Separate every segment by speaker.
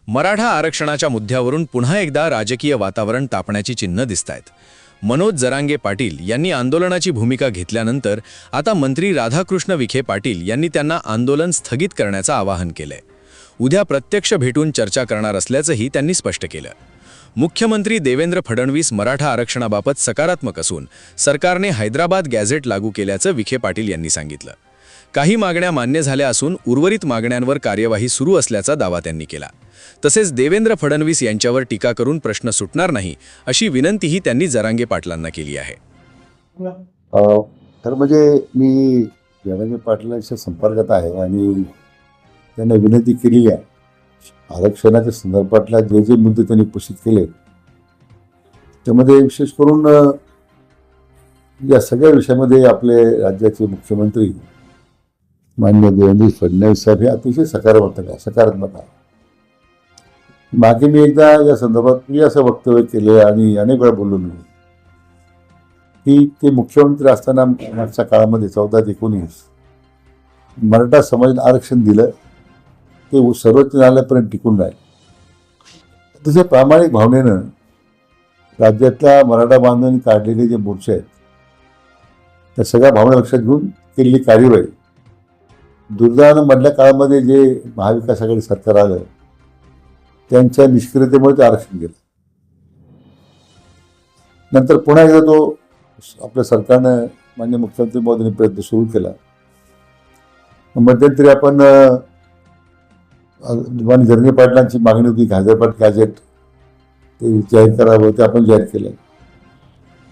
Speaker 1: मराठा आरक्षणाच्या मुद्द्यावरून पुन्हा एकदा राजकीय वातावरण तापण्याची चिन्ह दिसतायत। मनोज जरांगे पाटील यांनी आंदोलनाची भूमिका घेतल्यानंतर आता मंत्री राधाकृष्ण विखे पाटील यांनी त्यांना आंदोलन स्थगित करण्याचं आवाहन केलंय। उद्या प्रत्यक्ष भेटून चर्चा करणार असल्याचंही त्यांनी स्पष्ट केलं। मुख्यमंत्री देवेंद्र फडणवीस मराठा आरक्षणाबाबत सकारात्मक असून सरकारने हैदराबाद गॅझेट लागू केल्याचं विखे पाटील यांनी सांगितलं। काही मागण्या मान्य झाल्या असून उर्वरित मागण्यांवर कार्यवाही सुरू असल्याचा दावा त्यांनी केला। तसेच देवेंद्र फडणवीस यांच्यावर टीका करून प्रश्न सुटणार नाही अशी विनंतीही त्यांनी जरांगे पाटलांना केली आहे।
Speaker 2: तर म्हणजे मी जरांगे पाटलांच्या संपर्कात आहे आणि त्यांना विनंती केली आहे। आरक्षणाच्या संदर्भातला जे जे मुद्दे त्यांनी उपस्थित केले त्यामध्ये विशेष करून या सगळ्या विषयामध्ये आपले राज्याचे मुख्यमंत्री माननीय देवेंद्र फडणवीस साहेब हे अतिशय सकारात्मक आहे। मागे मी एकदा या संदर्भात मी असं वक्तव्य केलं आणि अनेक वेळा बोललो मी की ते मुख्यमंत्री असताना मागच्या काळामध्ये 14 ते 19 मराठा समाजाला आरक्षण दिलं, ते सर्वोच्च न्यायालयापर्यंत टिकून राहील। तसे प्रामाणिक भावनेनं राज्यातल्या मराठा बांधवांनी काढलेले जे मोर्चे आहेत त्या सगळ्या भावना लक्षात घेऊन केलेली कार्यवाही, दुर्दैवानं मधल्या काळामध्ये जे महाविकास आघाडी सरकार आलं त्यांच्या निष्क्रियतेमुळे ते आरक्षण गेलं। नंतर पुन्हा एकदा तो आपल्या सरकारनं माननीय मुख्यमंत्री मोदींनी प्रयत्न सुरू केला। मध्यंतरी आपण माननीय जरांगे पाटलांची मागणी होती हैदराबाद गॅझेट ते जाहीर करावं, ते आपण जाहीर केलं।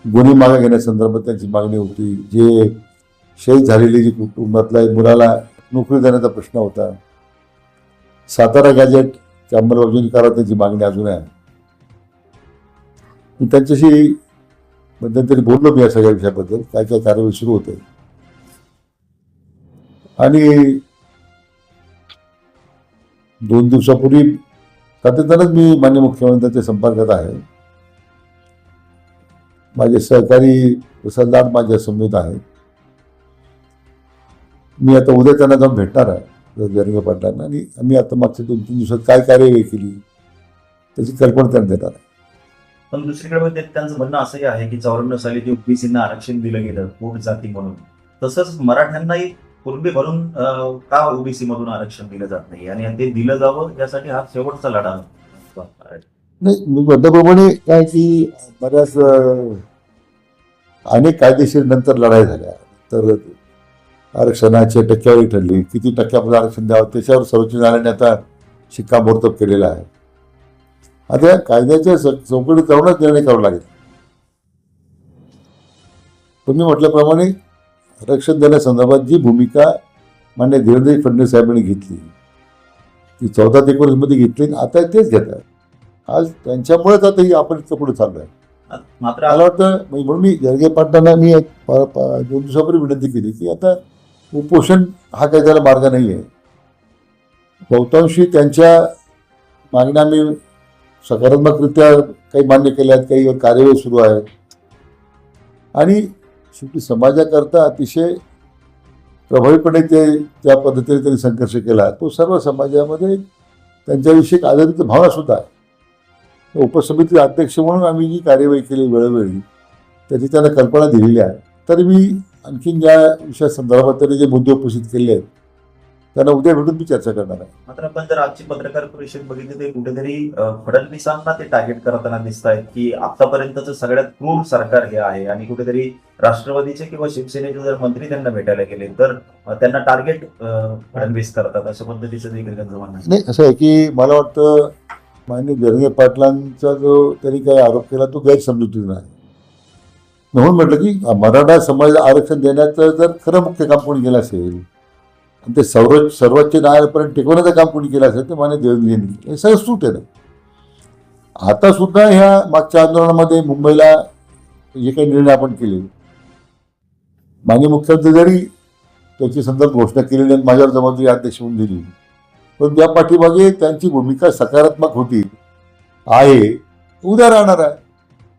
Speaker 2: गुन्हे मागे घेण्यासंदर्भात त्यांची मागणी होती। जे शहीद झालेली जी कुटुंबातल्या मुलाला नोकरी देण्याचा प्रश्न होता। सातारा गॅझेटची अंमलबजावणी करावं त्यांची मागणी अजून आहे। मी त्यांच्याशी मध्यंतरी बोललो मी या सगळ्या विषयाबद्दल, काय काय कार्यवाही सुरू होते आणि 2 दिवसापूर्वी सातत्यानंच मी माननीय मुख्यमंत्र्यांच्या संपर्कात आहे। माझे सहकारी प्रसाद लाड माझ्या समवेत आहेत। मी आता उद्या त्यांना जाऊन भेटणार आहे जरांगे पाटलांना आणि आम्ही आता मागच्या 2-3 दिवसात काय कार्यवाही केली त्याची कल्पना त्यांना देणार आहे।
Speaker 3: पण दुसरीकडे त्यांचं म्हणणं असंही आहे की 94 साली जे ओबीसींना आरक्षण दिलं गेलं पोट जाती म्हणून, तसंच मराठ्यांनाही पूर्वी म्हणून का ओबीसी मधून आरक्षण दिलं जात नाही आणि ते दिलं जावं यासाठी हा शेवटचा लढा
Speaker 2: नाही। मी म्हटल्याप्रमाणे काय की बऱ्याच अनेक कायदेशीर नंतर लढाई झाल्या, तर आरक्षणाची टक्केवारी ठरली, किती टक्के आपलं आरक्षण द्यावं त्याच्यावर सर्वोच्च न्यायालयाने आता शिक्कामोर्तब केलेला आहे। आता या कायद्याच्या चौकटीत जाऊनच निर्णय करावा लागेल। तुम्ही म्हटल्याप्रमाणे आरक्षण देण्यासंदर्भात जी भूमिका माननीय देवेंद्र फडणवीस साहेबांनी घेतली ती 14 ते 19 मध्ये घेतली, आता तेच घेतात। आज त्यांच्यामुळेच आता ही आपण इतकं पुढे चाललो आहे।
Speaker 3: मात्र
Speaker 2: मला वाटतं म्हणून मी जरांगे पाटलांना मी 2 दिवसापूर्वी विनंती केली की आता उपोषण हा काही त्याला मार्ग नाही आहे। बहुतांशी त्यांच्या मागण्या मी सकारात्मकरित्या काही मान्य केल्या आहेत, काही कार्यवाही सुरू आहेत आणि शेवटी समाजाकरता अतिशय प्रभावीपणे ते त्या पद्धतीने त्यांनी संघर्ष केला। तो सर्व समाजामध्ये त्यांच्याविषयी एक आदराची भावना सुद्धा आहे। उपसमिती अध्यक्ष म्हणून आम्ही जी कार्यवाही केली वेळोवेळी त्याची त्यांना कल्पना दिलेली आहे। तरी मी आणखीन ज्या विषया संदर्भात त्यांनी जे मुद्दे उपस्थित केले आहेत त्यांना उद्या भेटून मी चर्चा करणार आहे।
Speaker 3: मात्र आपण जर आजची पत्रकार परिषद बघितली तर कुठेतरी फडणवीसांना ते टार्गेट करताना दिसत आहेत की आतापर्यंतचं सगळ्यात क्रूर सरकार हे आहे आणि कुठेतरी राष्ट्रवादीचे किंवा शिवसेनेचे जर मंत्री त्यांना भेटायला गेले तर त्यांना टार्गेट फडणवीस करतात अशा पद्धतीचं देखील त्यांचं म्हणणं आहे।
Speaker 2: नाही, असं आहे की मला वाटतं माननीय जरांगे पाटलांचा जो त्यांनी काही आरोप केला तो गैरसमजुतीने आहे। म्हणून म्हटलं की मराठा समाजाला आरक्षण देण्याचं जर खरं मुख्य काम कोणी केलं असेल आणि ते सर्वोच्च न्यायालयापर्यंत टिकवण्याचं काम कोणी केलं असेल तर माननीय देवेंद्रजींनी केलं। हे सगळं सूट आहे ना। आता सुद्धा ह्या मागच्या आंदोलनामध्ये मुंबईला जे काही निर्णय आपण केले, माननीय मुख्यमंत्री जरी त्याची संदर्भ घोषणा केलेली आणि माझ्यावर जबाबदारी अध्यक्ष म्हणून दिली, पण त्या पाठीमागे त्यांची भूमिका सकारात्मक होती आहे, उद्या राहणार आहे।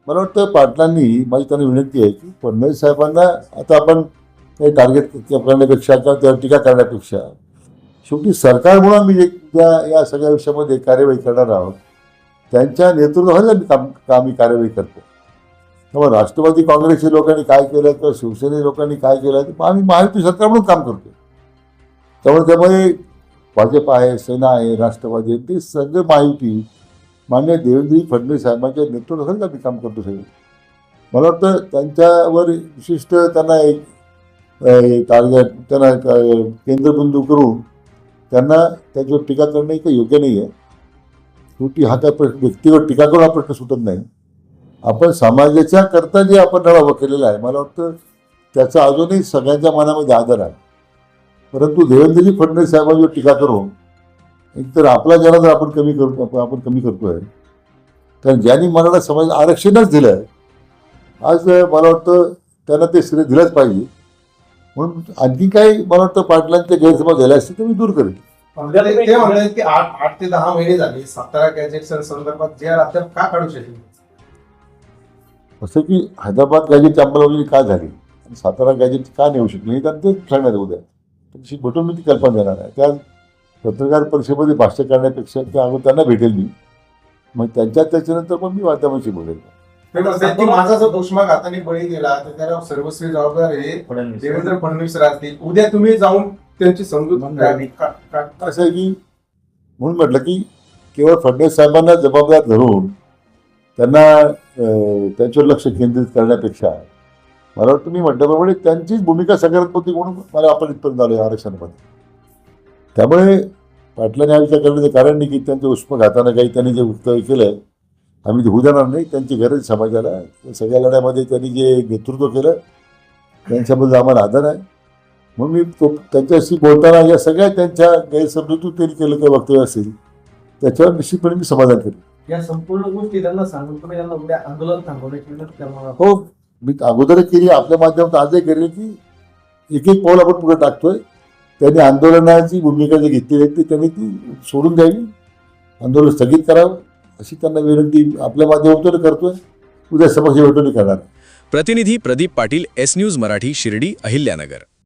Speaker 2: मला वाटतं पाटलांनी माझी त्यांना विनंती आहे की फडणवीस साहेबांना आता आपण काही टार्गेट करण्यापेक्षा किंवा त्यावर टीका करण्यापेक्षा शेवटी सरकार म्हणून आम्ही या सगळ्या विषयामध्ये कार्यवाही करणार आहोत. त्यांच्या नेतृत्वाखाली आम्ही कार्यवाही करतो. त्यामुळे राष्ट्रवादी काँग्रेसच्या लोकांनी काय केलं किंवा शिवसेने लोकांनी काय केलं ते आम्ही महायुती सरकार म्हणून काम करतो. त्यामुळे भाजप आहे, सेना आहे, राष्ट्रवादी आहे, ते सगळे महायुती माननीय देवेंद्र फडणवीस साहेबांच्या नेतृत्वाखाली आम्ही काम करतो सगळे. मला वाटतं त्यांच्यावर विशिष्ट त्यांना एक टार्गेट त्यांना केंद्रबिंदू करून त्यांना त्याच्यावर टीका करणं काही योग्य नाही आहे. शेवटी हा काय व्यक्तीवर टीका करून हा प्रश्न सुटत नाही. आपण समाजाच्या करता जे आपण लढा उभा केलेला आहे, मला वाटतं त्याचा अजूनही सगळ्यांच्या मनामध्ये आदर आहे. परंतु देवेंद्रजी फडणवीस साहेबांवर टीका करून एकतर आपला जनाधार आपण कमी करतोय. कारण ज्यांनी मराठा समाज आरक्षणच दिलं आहे, आज मला वाटतं त्यांना ते श्रेय दिलंच पाहिजे. म्हणून आणखी काही मला वाटतं पाटलांचे गैरसमज झाले असते तर मी दूर करेल.
Speaker 4: ते म्हणले की 8 ते 10 महिने झाले सातारा गॅजेट संदर्भात जे अद्याप का काढू शकले.
Speaker 2: असं की हैदराबाद गॅजेटची अंमलबजावणी का झाली आणि सातारा गॅजेट का नेऊ शकली नाही, त्यांना ते सांगण्यात उद्या तशी भेटून मी ती कल्पना देणार आहे. त्या पत्रकार परिषदेमध्ये भाष्य करण्यापेक्षा त्या अगोदर त्यांना भेटेल मी, मग त्याच्यानंतर पण मी माध्यमांशी बोलेल.
Speaker 4: माझा जो उष्माघाताने बळी गेला तर त्याला सर्वस्वी जबाबदार हे देवेंद्र फडणवीस राहतील. उद्या तुम्ही जाऊन त्यांची समजूत
Speaker 2: असं आहे की म्हणून म्हटलं की केवळ फडणवीस साहेबांना जबाबदार धरून त्यांना त्यांच्यावर लक्ष केंद्रित करण्यापेक्षा मला वाटतं मी म्हटल्याप्रमाणे त्यांचीच भूमिका सकारात्मक होती म्हणून मला आपण इथपर्यंत आलो आरक्षणामध्ये. त्यामुळे पाटलांनी हा विचार करण्याचं कारण नाही की त्यांच्या उष्माघातानं काही त्यांनी जे वक्तव्य केलं आम्ही ते होऊ देणार नाही. त्यांची गरज समाजाला, सगळ्या लढ्यामध्ये त्यांनी जे नेतृत्व केलं त्यांच्याबद्दल आम्हाला आदर आहे. म्हणून मी त्यांच्याशी बोलताना या सगळ्या त्यांच्या गैरसमजुती त्यांनी केलं काही वक्तव्य असेल त्याच्यावर निश्चितपणे मी समाधान करेन.
Speaker 5: या संपूर्ण गोष्टी त्यांना सांगून तुम्ही त्यांना उद्या आंदोलन थांबवण्याची विनंती करणार.
Speaker 2: हो, मी अगोदरच केली, आपल्या माध्यमातून आजही केली की एक एक पाऊल आपण पुढे टाकतोय. त्यांनी आंदोलनाची भूमिका जी घेतली आहे ती त्यांनी ती सोडून द्यावी, आंदोलन स्थगित करावं अशी त्यांना विनंती आपल्या माध्यमातून करतोय. उद्या समक्ष भेटून करणार.
Speaker 1: प्रतिनिधी प्रदीप पाटील, एस न्यूज मराठी, शिर्डी, अहिल्यानगर.